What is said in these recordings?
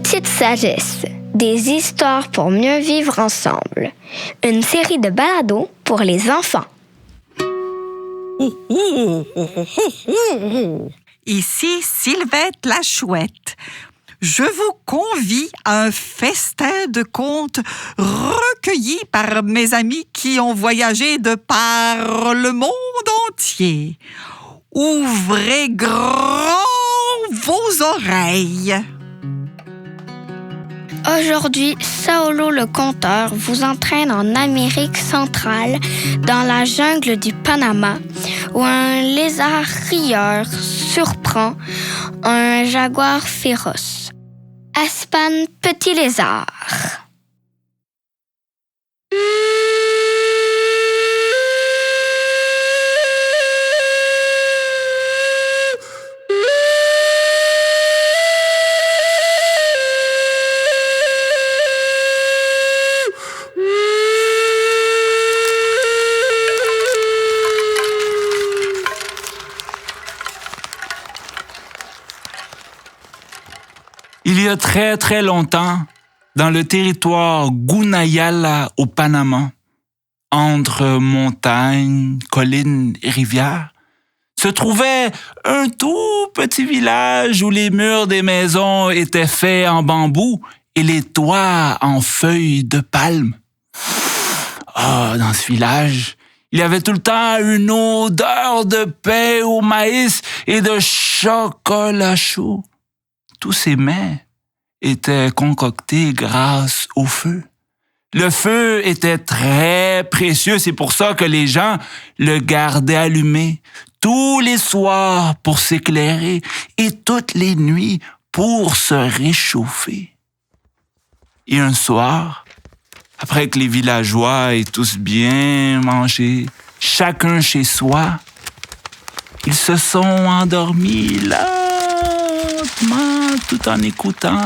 Petite sagesse, des histoires pour mieux vivre ensemble. Une série de balados pour les enfants. Ici Sylvette la Chouette. Je vous convie à un festin de contes recueillis par mes amis qui ont voyagé de par le monde entier. Ouvrez grand vos oreilles. Aujourd'hui, Saolo le conteur vous entraîne en Amérique centrale, dans la jungle du Panama, où un lézard rieur surprend un jaguar féroce. Aspan, petit lézard. Il y a très, très longtemps, dans le territoire Gunayala au Panama, entre montagnes, collines et rivières, se trouvait un tout petit village où les murs des maisons étaient faits en bambou et les toits en feuilles de palme. Dans ce village, il y avait tout le temps une odeur de pain au maïs et de chocolat chaud. Tous ces mets étaient concoctés grâce au feu. Le feu était très précieux, c'est pour ça que les gens le gardaient allumé tous les soirs pour s'éclairer et toutes les nuits pour se réchauffer. Et un soir, après que les villageois aient tous bien mangé, chacun chez soi, ils se sont endormis lentement tout en écoutant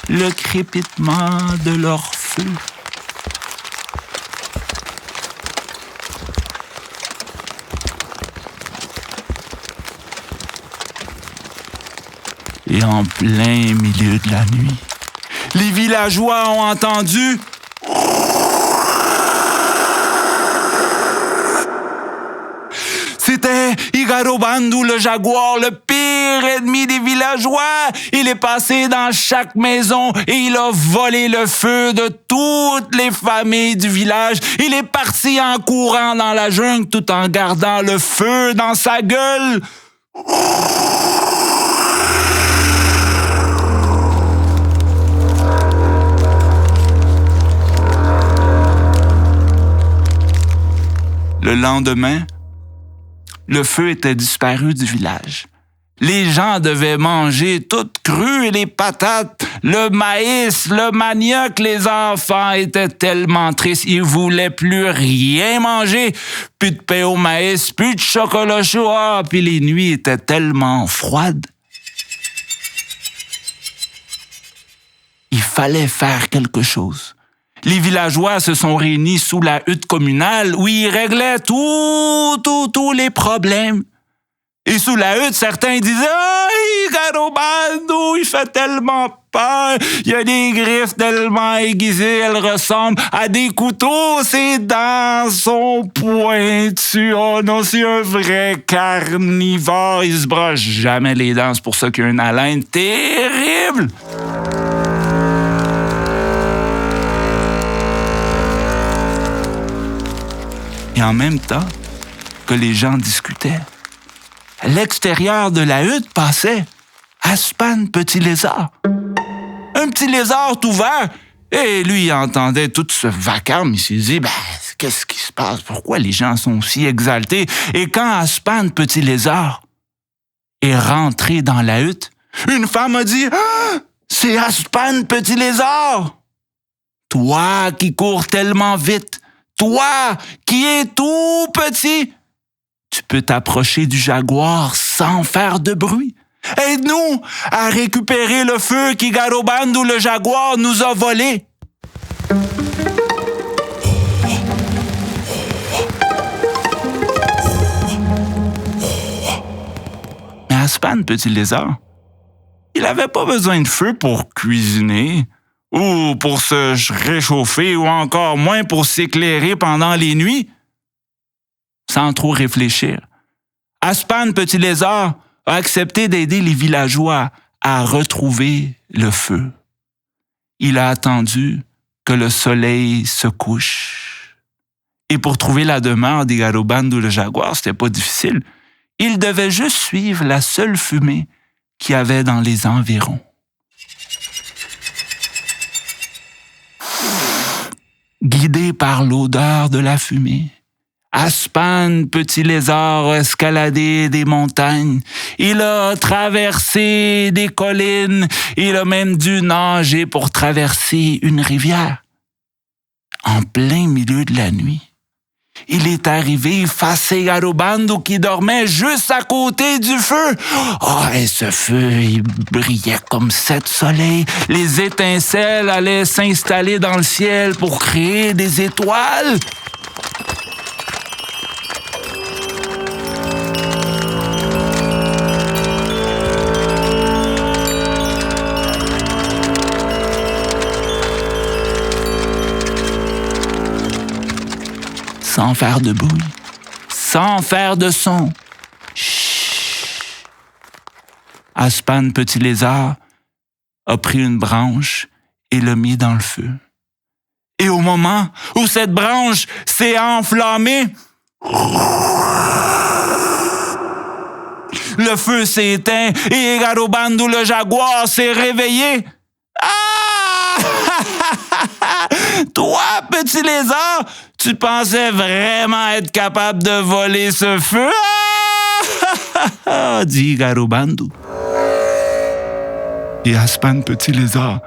le crépitement de leur feu. Et en plein milieu de la nuit, les villageois ont entendu C'était Igarobandu le jaguar, le pire ennemi des villageois. Il est passé dans chaque maison et il a volé le feu de toutes les familles du village. Il est parti en courant dans la jungle tout en gardant le feu dans sa gueule. Le lendemain, le feu était disparu du village. Les gens devaient manger tout cru, les patates, le maïs, le manioc. Les enfants étaient tellement tristes, ils voulaient plus rien manger. Plus de pain au maïs, plus de chocolat chaud. Puis les nuits étaient tellement froides. Il fallait faire quelque chose. Les villageois se sont réunis sous la hutte communale où ils réglaient tous les problèmes. Et sous la hutte, certains disaient « Ah, Igarobandu, il fait tellement peur. Il a des griffes tellement aiguisées, elles ressemblent à des couteaux. Ses dents sont pointues. Oh non, c'est un vrai carnivore. Il se broche jamais les dents. C'est pour ça qu'il a une haleine terrible. » Et en même temps que les gens discutaient, à l'extérieur de la hutte passait Aspan, petit lézard. Un petit lézard tout vert. Et lui, il entendait tout ce vacarme. Il s'est dit, qu'est-ce qui se passe? Pourquoi les gens sont si exaltés? Et quand Aspan, petit lézard, est rentré dans la hutte, une femme a dit, ah, c'est Aspan, petit lézard! Toi qui cours tellement vite, toi qui es tout petit, tu peux t'approcher du jaguar sans faire de bruit. Aide-nous à récupérer le feu qu'Igarobandu le jaguar nous a volé. Mais Aspan, petit lézard, Il n'avait pas besoin de feu pour cuisiner, ou pour se réchauffer, ou encore moins pour s'éclairer pendant les nuits. Sans trop réfléchir, Aspan Petit Lézard a accepté d'aider les villageois à retrouver le feu. Il a attendu que le soleil se couche. Et pour trouver la demeure d'Igaro Bandou le jaguar, c'était pas difficile. Il devait juste suivre la seule fumée qu'il y avait dans les environs. Guidé par l'odeur de la fumée, Aspan Petit Lézard a escaladé des montagnes, il a traversé des collines, il a même dû nager pour traverser une rivière. En plein milieu de la nuit, il est arrivé face à Igaro Bandou qui dormait juste à côté du feu. Et ce feu, il brillait comme 7 soleils. Les étincelles allaient s'installer dans le ciel pour créer des étoiles. Sans faire de bruit, sans faire de son. Chut. Aspan Petit Lézard a pris une branche et l'a mis dans le feu. Et au moment où cette branche s'est enflammée, le feu s'est éteint et Igaro Bandou le jaguar s'est réveillé. Toi, Petit Lézard, tu pensais vraiment être capable de voler ce feu? Dit Igaro Bandou. Et Aspan Petit Lézard,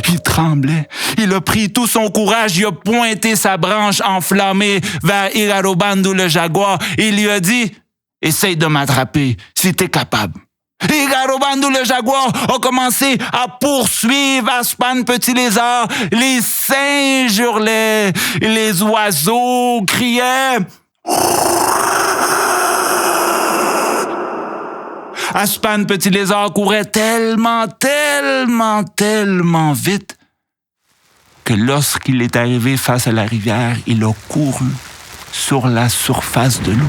il tremblait. Il a pris tout son courage, il a pointé sa branche enflammée vers Igaro Bandou le jaguar et il lui a dit « Essaye de m'attraper si t'es capable. » Igaro Bandou le jaguar a commencé à poursuivre Aspan Petit Lézard. Les singes hurlaient, les oiseaux criaient. Aspan Petit Lézard courait tellement vite que lorsqu'il est arrivé face à la rivière, il a couru sur la surface de l'eau.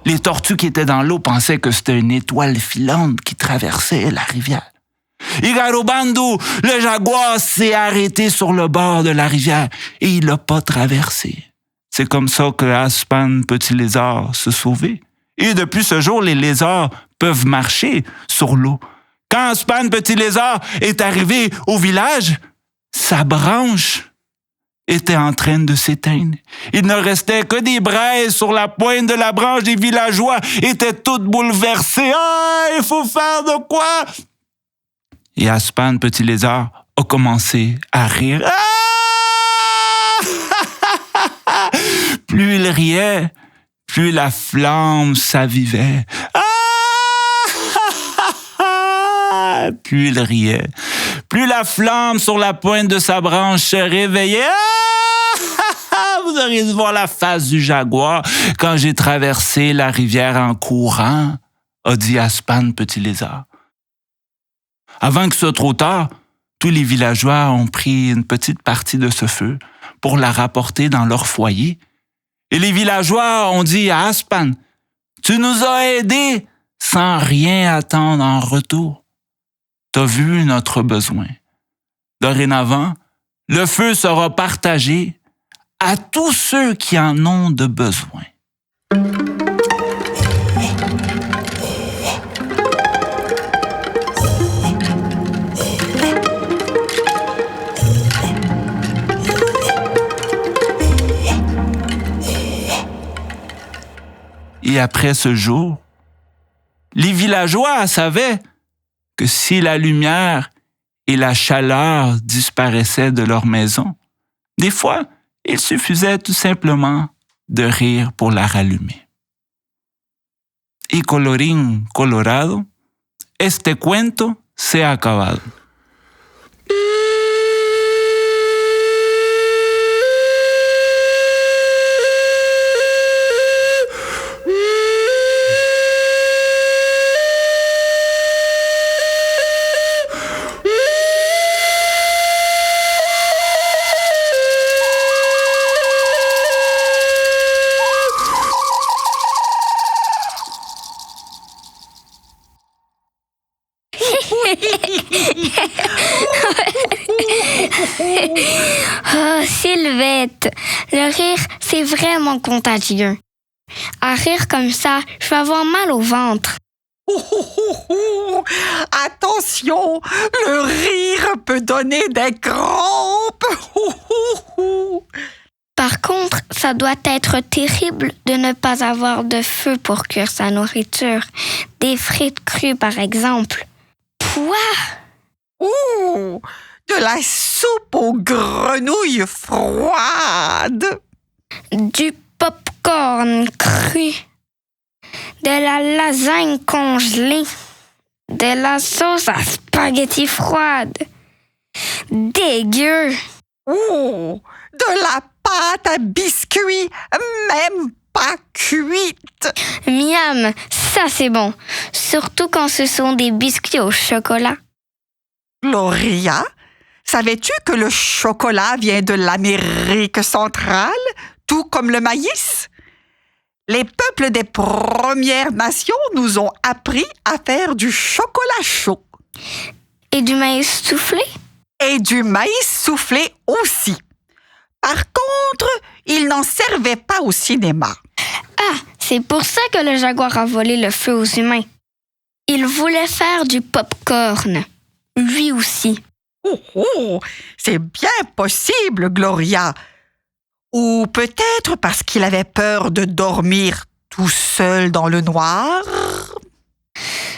Les tortues qui étaient dans l'eau pensaient que c'était une étoile filante qui traversait la rivière. Igaro Bandou, le jaguar, s'est arrêté sur le bord de la rivière et il l'a pas traversé. C'est comme ça que Aspan Petit Lézard se sauvait. Et depuis ce jour, les lézards peuvent marcher sur l'eau. Quand Aspan Petit Lézard est arrivé au village, sa branche était en train de s'éteindre. Il ne restait que des braises sur la pointe de la branche. Des villageois étaient tous bouleversés. Il faut faire de quoi? Et Aspan Petit Lézard a commencé à rire. Plus il riait, plus la flamme s'avivait. Plus il riait, plus la flamme sur la pointe de sa branche se réveillait. Vous auriez dû voir la face du jaguar quand j'ai traversé la rivière en courant, a dit Aspan Petit Lézard. Avant que ce soit trop tard, tous les villageois ont pris une petite partie de ce feu pour la rapporter dans leur foyer. Et les villageois ont dit à Aspan, « Tu nous as aidés sans rien attendre en retour. T'as vu notre besoin. Dorénavant, le feu sera partagé à tous ceux qui en ont de besoin. » Et après ce jour, les villageois savaient que si la lumière et la chaleur disparaissaient de leur maison, des fois, il suffisait tout simplement de rire pour la rallumer. Y colorín colorado, este cuento se ha acabado. Oh, Sylvette, le rire, c'est vraiment contagieux. À rire comme ça, je vais avoir mal au ventre. Attention, le rire peut donner des crampes. Par contre, ça doit être terrible de ne pas avoir de feu pour cuire sa nourriture. Des frites crues, par exemple. Pouah! Ouh, de la soupe aux grenouilles froides. Du pop-corn cru. De la lasagne congelée. De la sauce à spaghetti froide. Dégueu! Ouh, de la pâte à biscuits, même pas cuite. Miam, ça c'est bon. Surtout quand ce sont des biscuits au chocolat. Gloria, savais-tu que le chocolat vient de l'Amérique centrale, tout comme le maïs? Les peuples des Premières Nations nous ont appris à faire du chocolat chaud. Et du maïs soufflé? Et du maïs soufflé aussi. Par contre, ils n'en servaient pas au cinéma. Ah, c'est pour ça que le jaguar a volé le feu aux humains. Il voulait faire du pop-corn. Lui aussi. Oh, c'est bien possible, Gloria. Ou peut-être parce qu'il avait peur de dormir tout seul dans le noir.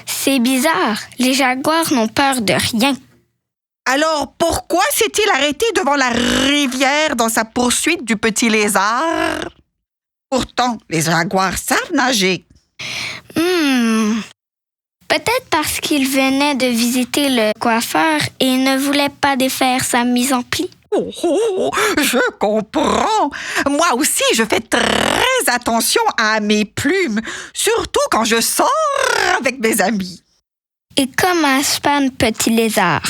C'est bizarre, les jaguars n'ont peur de rien. Alors pourquoi s'est-il arrêté devant la rivière dans sa poursuite du petit lézard? Pourtant, les jaguars savent nager. Peut-être parce qu'il venait de visiter le coiffeur et ne voulait pas défaire sa mise en pli. Oh, je comprends. Moi aussi, je fais très attention à mes plumes, surtout quand je sors avec mes amis. Et comme Aspan Petit Lézard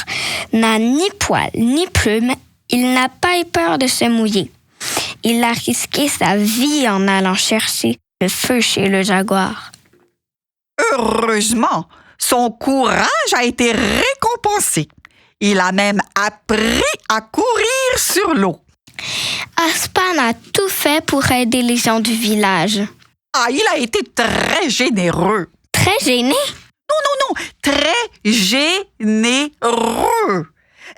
n'a ni poils ni plumes, il n'a pas eu peur de se mouiller. Il a risqué sa vie en allant chercher le feu chez le jaguar. Heureusement, son courage a été récompensé. Il a même appris à courir sur l'eau. Aspan a tout fait pour aider les gens du village. Ah, il a été très généreux. Très gêné? Non, très généreux.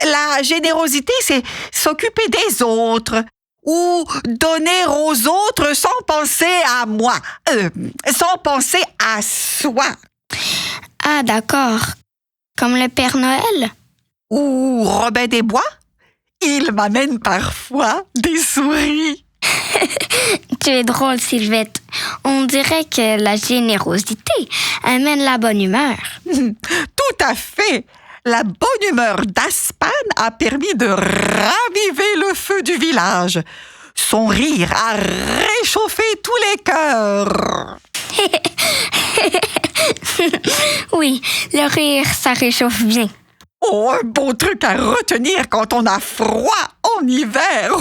La générosité, c'est s'occuper des autres ou donner aux autres sans penser à moi, sans penser à soi. Ah, d'accord. Comme le Père Noël? Ou Robin des Bois, il m'amène parfois des souris. Tu es drôle, Sylvette. On dirait que la générosité amène la bonne humeur. Tout à fait. La bonne humeur d'Aspan a permis de raviver le feu du village. Son rire a réchauffé tous les cœurs. Oui, le rire, ça réchauffe bien. Oh, un bon truc à retenir quand on a froid en hiver.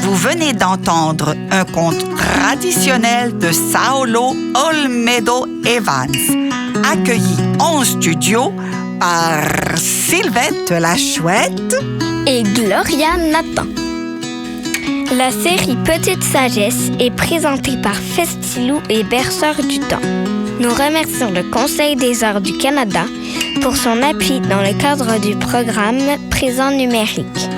Vous venez d'entendre un conte traditionnel de Saulo Olmedo Evans, accueilli en studio par Sylvette la Chouette et Gloria Nathan. La série Petite Sagesse est présentée par Festilou et Berceur du Temps. Nous remercions le Conseil des arts du Canada pour son appui dans le cadre du programme Présent numérique.